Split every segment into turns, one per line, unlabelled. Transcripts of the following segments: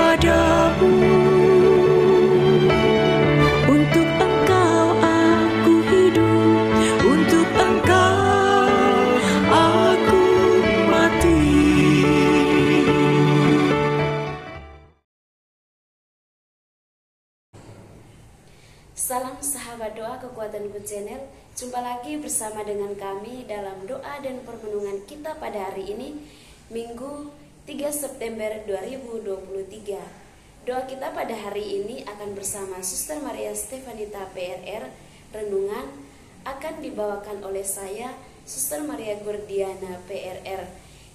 kepadamu. Untuk Engkau aku hidup, untuk Engkau aku mati.
Salam sahabat doa Kekuatan Good Channel. Jumpa lagi bersama dengan kami dalam doa dan permenungan kita pada hari ini, Minggu 3 September 2023. Doa kita pada hari ini akan bersama Suster Maria Stefanita PRR. Renungan akan dibawakan oleh saya, Suster Maria Gordiana PRR,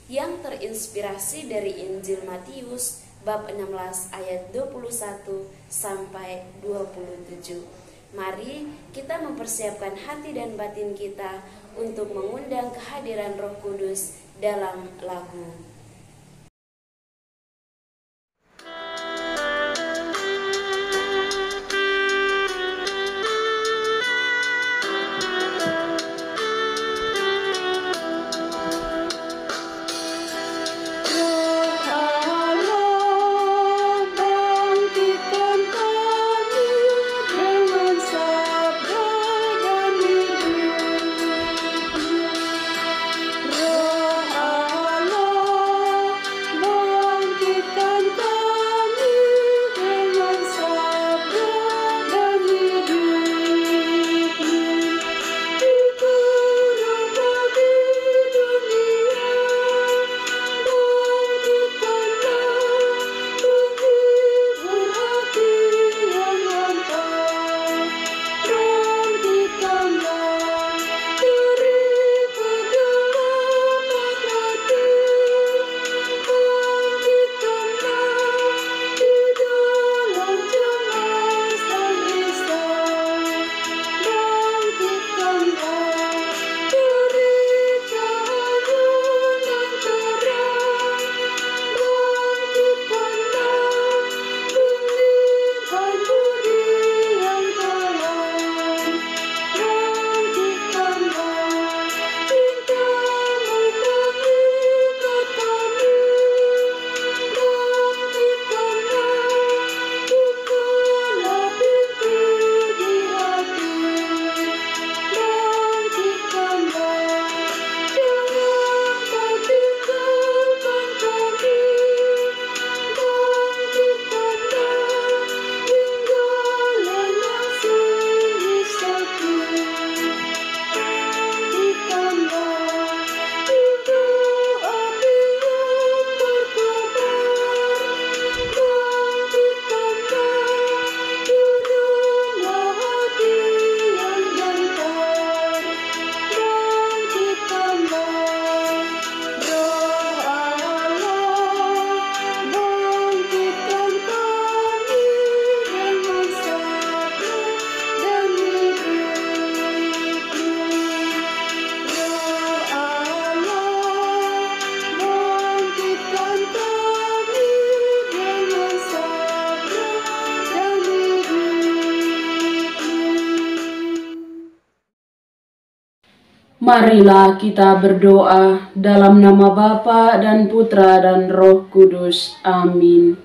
yang terinspirasi dari Injil Matius bab 16 ayat 21 sampai 27. Mari kita mempersiapkan hati dan batin kita untuk mengundang kehadiran Roh Kudus dalam lagu.
Marilah kita berdoa dalam nama Bapa dan Putra dan Roh Kudus. Amin.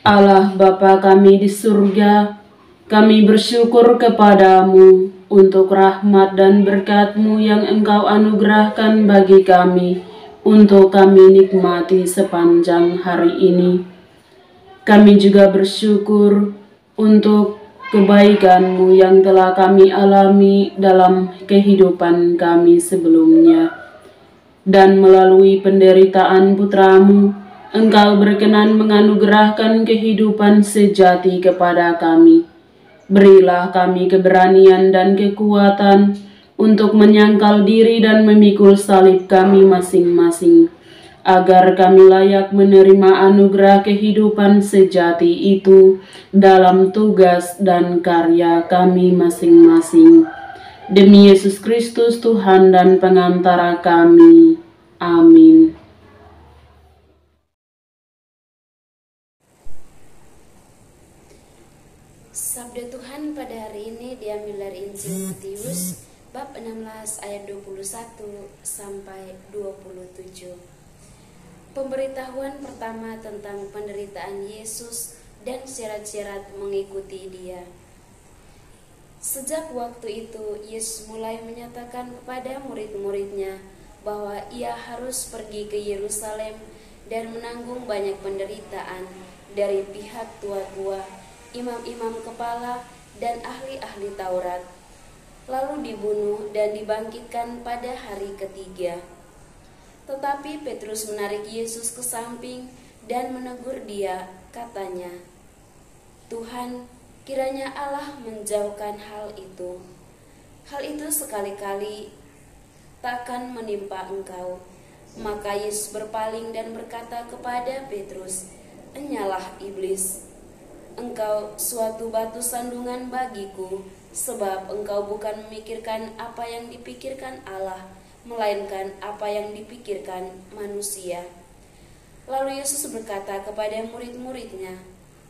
Allah Bapa kami di surga, kami bersyukur kepadamu untuk rahmat dan berkat-Mu yang Engkau anugerahkan bagi kami untuk kami nikmati sepanjang hari ini. Kami juga bersyukur untuk kebaikan-Mu yang telah kami alami dalam kehidupan kami sebelumnya. Dan melalui penderitaan Putra-Mu, Engkau berkenan menganugerahkan kehidupan sejati kepada kami. Berilah kami keberanian dan kekuatan untuk menyangkal diri dan memikul salib kami masing-masing, agar kami layak menerima anugerah kehidupan sejati itu dalam tugas dan karya kami masing-masing. Demi Yesus Kristus Tuhan dan pengantara kami. Amin.
Sabda Tuhan pada hari ini diambil dari Injil Matius bab 16 ayat 21 sampai 27. Pemberitahuan pertama tentang penderitaan Yesus dan syarat-syarat mengikuti Dia. Sejak waktu itu, Yesus mulai menyatakan kepada murid-muridnya bahwa Ia harus pergi ke Yerusalem dan menanggung banyak penderitaan dari pihak tua-tua, imam-imam kepala, dan ahli-ahli Taurat, lalu dibunuh dan dibangkitkan pada hari ketiga. Tetapi Petrus menarik Yesus ke samping dan menegur Dia, katanya, "Tuhan, kiranya Allah menjauhkan hal itu. Hal itu sekali-kali takkan menimpa Engkau." Maka Yesus berpaling dan berkata kepada Petrus, "Enyalah iblis, engkau suatu batu sandungan bagiku, sebab engkau bukan memikirkan apa yang dipikirkan Allah, melainkan apa yang dipikirkan manusia." Lalu Yesus berkata kepada murid-muridnya,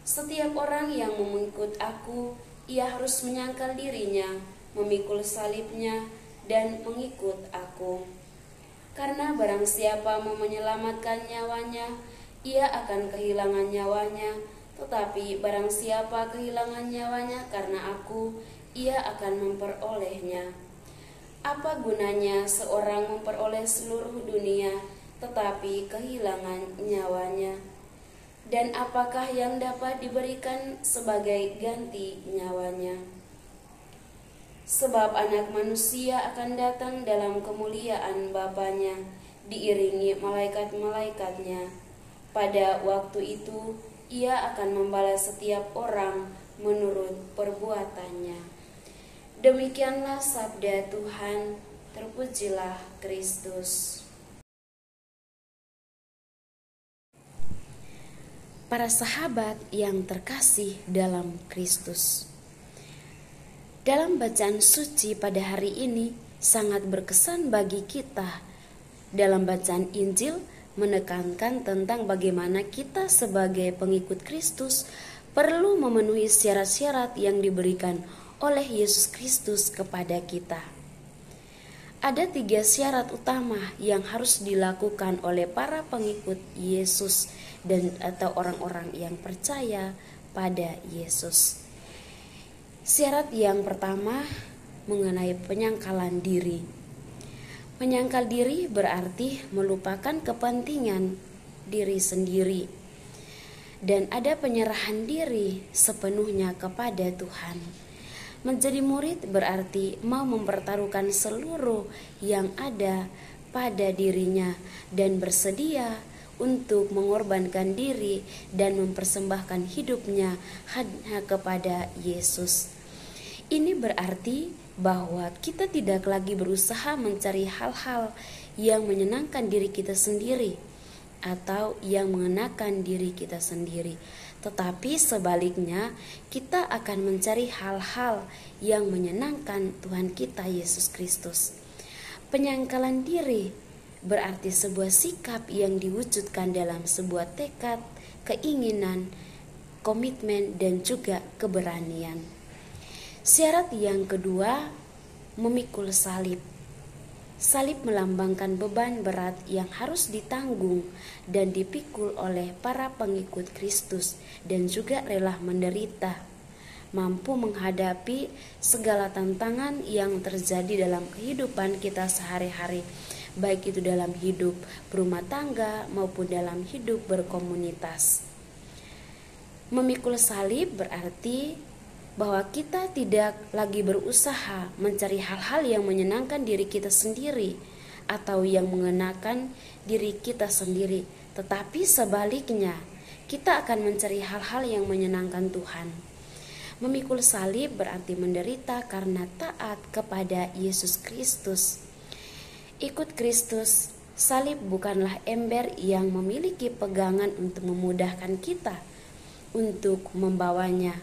"Setiap orang yang mengikut aku, ia harus menyangkal dirinya, memikul salibnya, dan mengikut aku. Karena barang siapa mau menyelamatkan nyawanya, ia akan kehilangan nyawanya. Tetapi barang siapa kehilangan nyawanya karena aku, ia akan memperolehnya. Apa gunanya seorang memperoleh seluruh dunia, tetapi kehilangan nyawanya? Dan apakah yang dapat diberikan sebagai ganti nyawanya? Sebab Anak Manusia akan datang dalam kemuliaan Bapanya, diiringi malaikat-malaikatnya. Pada waktu itu, Ia akan membalas setiap orang menurut perbuatannya." Demikianlah sabda Tuhan. Terpujilah Kristus. Para sahabat yang terkasih dalam Kristus, dalam bacaan suci pada hari ini sangat berkesan bagi kita. Dalam bacaan Injil menekankan tentang bagaimana kita sebagai pengikut Kristus perlu memenuhi syarat-syarat yang diberikan oleh Yesus Kristus kepada kita. Ada 3 syarat utama yang harus dilakukan oleh para pengikut Yesus dan atau orang-orang yang percaya pada Yesus. Syarat yang pertama mengenai penyangkalan diri. Menyangkal diri berarti melupakan kepentingan diri sendiri dan ada penyerahan diri sepenuhnya kepada Tuhan. Menjadi murid berarti mau mempertaruhkan seluruh yang ada pada dirinya dan bersedia untuk mengorbankan diri dan mempersembahkan hidupnya hanya kepada Yesus. Ini berarti bahwa kita tidak lagi berusaha mencari hal-hal yang menyenangkan diri kita sendiri atau yang mengenakan diri kita sendiri, tetapi sebaliknya kita akan mencari hal-hal yang menyenangkan Tuhan kita Yesus Kristus. Penyangkalan diri berarti sebuah sikap yang diwujudkan dalam sebuah tekad, keinginan, komitmen, dan juga keberanian. Syarat yang kedua, memikul salib. Salib melambangkan beban berat yang harus ditanggung dan dipikul oleh para pengikut Kristus dan juga rela menderita, mampu menghadapi segala tantangan yang terjadi dalam kehidupan kita sehari-hari, baik itu dalam hidup berumah tangga maupun dalam hidup berkomunitas. Memikul salib berarti bahwa kita tidak lagi berusaha mencari hal-hal yang menyenangkan diri kita sendiri atau yang mengenakan diri kita sendiri, tetapi sebaliknya kita akan mencari hal-hal yang menyenangkan Tuhan. Memikul salib berarti menderita karena taat kepada Yesus Kristus. Ikut Kristus, salib bukanlah ember yang memiliki pegangan untuk memudahkan kita untuk membawanya,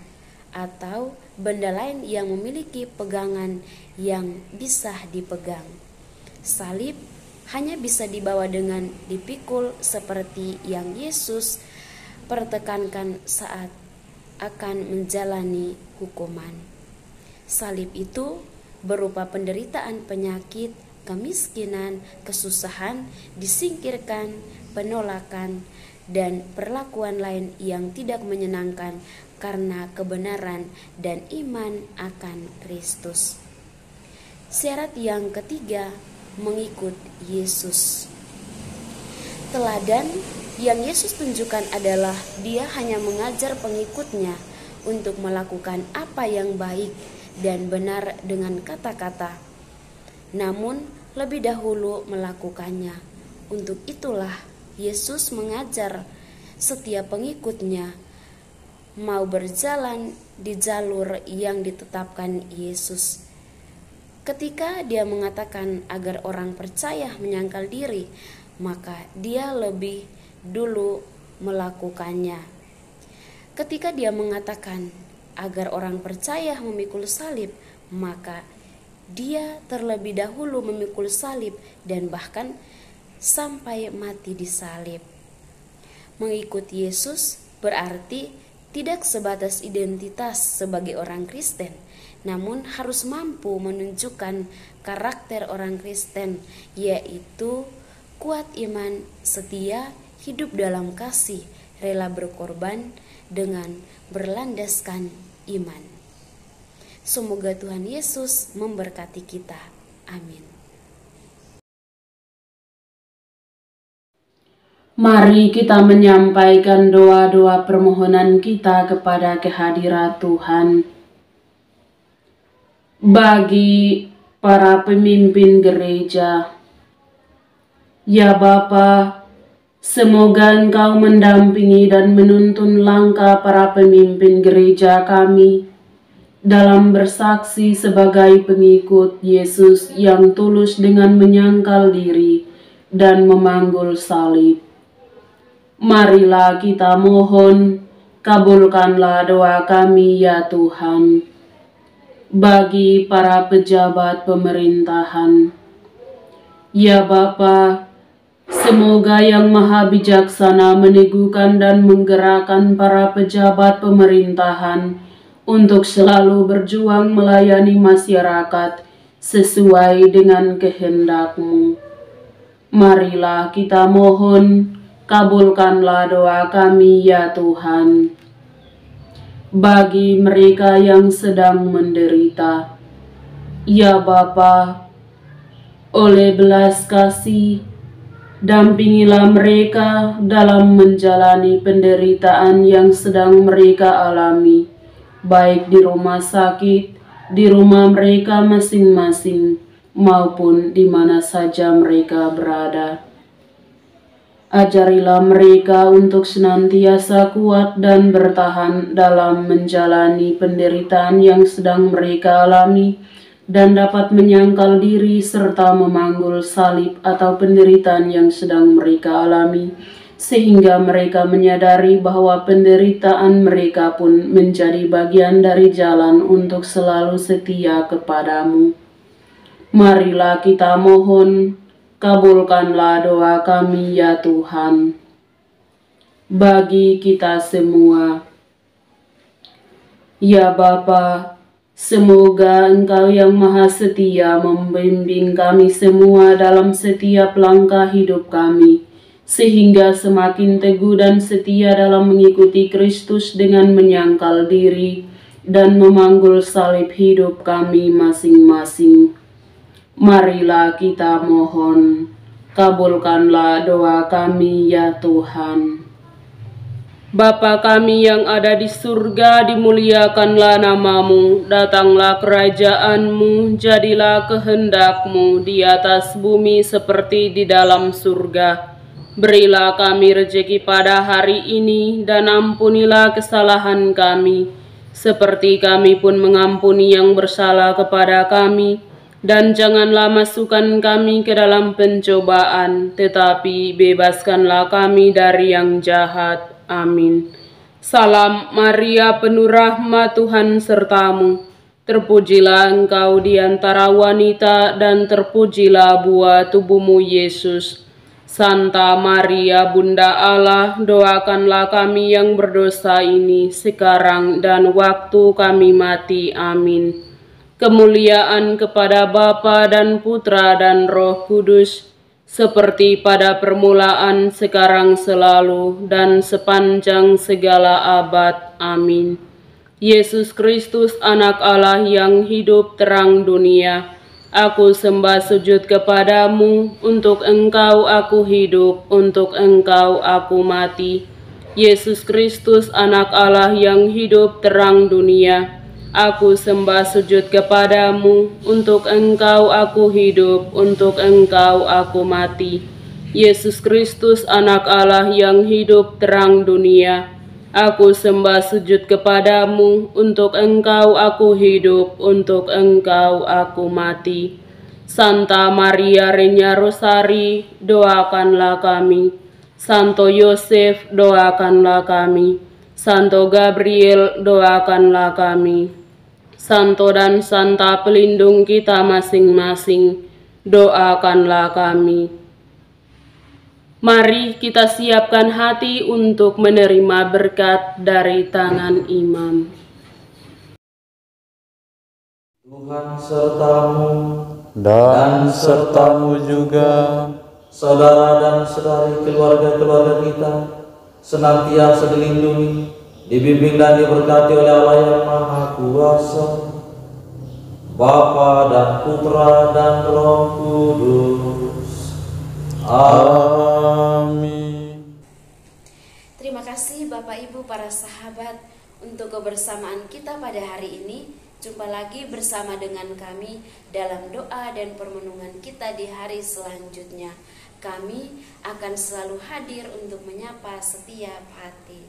atau benda lain yang memiliki pegangan yang bisa dipegang. Salib hanya bisa dibawa dengan dipikul seperti yang Yesus pertekankan saat akan menjalani hukuman. Salib itu berupa penderitaan penyakit, kemiskinan, kesusahan, disingkirkan, penolakan, dan perlakuan lain yang tidak menyenangkan karena kebenaran dan iman akan Kristus. Syarat yang ketiga, mengikut Yesus. Teladan yang Yesus tunjukkan adalah Dia hanya mengajar pengikutnya untuk melakukan apa yang baik dan benar dengan kata-kata, namun lebih dahulu melakukannya. Untuk itulah Yesus mengajar setiap pengikutnya mau berjalan di jalur yang ditetapkan Yesus. Ketika Dia mengatakan agar orang percaya menyangkal diri, maka Dia lebih dulu melakukannya. Ketika Dia mengatakan agar orang percaya memikul salib, maka Dia terlebih dahulu memikul salib dan bahkan sampai mati di salib. Mengikut Yesus berarti tidak sebatas identitas sebagai orang Kristen, namun harus mampu menunjukkan karakter orang Kristen, yaitu kuat iman, setia, hidup dalam kasih, rela berkorban dengan berlandaskan iman. Semoga Tuhan Yesus memberkati kita. Amin.
Mari kita menyampaikan doa-doa permohonan kita kepada kehadirat Tuhan. Bagi para pemimpin gereja, ya Bapa, semoga Engkau mendampingi dan menuntun langkah para pemimpin gereja kami dalam bersaksi sebagai pengikut Yesus yang tulus dengan menyangkal diri dan memanggul salib. Marilah kita mohon, kabulkanlah doa kami ya Tuhan. Bagi para pejabat pemerintahan, ya Bapa, semoga Yang Maha Bijaksana meneguhkan dan menggerakkan para pejabat pemerintahan untuk selalu berjuang melayani masyarakat sesuai dengan kehendak-Mu. Marilah kita mohon, kabulkanlah doa kami ya Tuhan. Bagi mereka yang sedang menderita, ya Bapa, oleh belas kasih, dampingilah mereka dalam menjalani penderitaan yang sedang mereka alami, baik di rumah sakit, di rumah mereka masing-masing, maupun di mana saja mereka berada. Ajarilah mereka untuk senantiasa kuat dan bertahan dalam menjalani penderitaan yang sedang mereka alami dan dapat menyangkal diri serta memanggul salib atau penderitaan yang sedang mereka alami, sehingga mereka menyadari bahwa penderitaan mereka pun menjadi bagian dari jalan untuk selalu setia kepadamu. Marilah kita mohon, kabulkanlah doa kami ya Tuhan. Bagi kita semua, ya Bapa, semoga Engkau yang Maha Setia membimbing kami semua dalam setiap langkah hidup kami, sehingga semakin teguh dan setia dalam mengikuti Kristus dengan menyangkal diri dan memanggul salib hidup kami masing-masing. Marilah kita mohon, kabulkanlah doa kami ya Tuhan. Bapa kami yang ada di surga, dimuliakanlah namamu, datanglah kerajaanmu, jadilah kehendak-Mu di atas bumi seperti di dalam surga. Berilah kami rejeki pada hari ini, dan ampunilah kesalahan kami, seperti kami pun mengampuni yang bersalah kepada kami. Dan janganlah masukkan kami ke dalam pencobaan, tetapi bebaskanlah kami dari yang jahat. Amin. Salam Maria, penuh rahmat, Tuhan sertamu. Terpujilah engkau di antara wanita, dan terpujilah buah tubuhmu Yesus. Santa Maria, Bunda Allah, doakanlah kami yang berdosa ini, sekarang dan waktu kami mati. Amin. kemuliaan kepada Bapa dan Putra dan Roh Kudus, seperti pada permulaan, sekarang, selalu, dan sepanjang segala abad. Amin. Yesus Kristus, Anak Allah yang hidup terang dunia, aku sembah sujud kepadamu, untuk Engkau aku hidup, untuk Engkau aku mati. Yesus Kristus, Anak Allah yang hidup terang dunia, aku sembah sujud kepadamu, untuk Engkau aku hidup, untuk Engkau aku mati. Yesus Kristus, Anak Allah yang hidup terang dunia, aku sembah sujud kepadamu, untuk Engkau aku hidup, untuk Engkau aku mati. Santa Maria Regna Rosari, doakanlah kami. Santo Yosef, doakanlah kami. Santo Gabriel, doakanlah kami. Santo dan Santa pelindung kita masing-masing, doakanlah kami. Mari kita siapkan hati untuk menerima berkat dari tangan imam.
Tuhan sertamu dan sertamu juga, saudara dan saudari keluarga-keluarga kita, senantiasa dilindungi, dibimbing dan diberkati oleh Allah yang Maha Kuasa, Bapa dan Putra dan Roh Kudus. Amin.
Terima kasih Bapak Ibu para sahabat untuk kebersamaan kita pada hari ini. Jumpa lagi bersama dengan kami dalam doa dan permenungan kita di hari selanjutnya. Kami akan selalu hadir untuk menyapa setiap hati.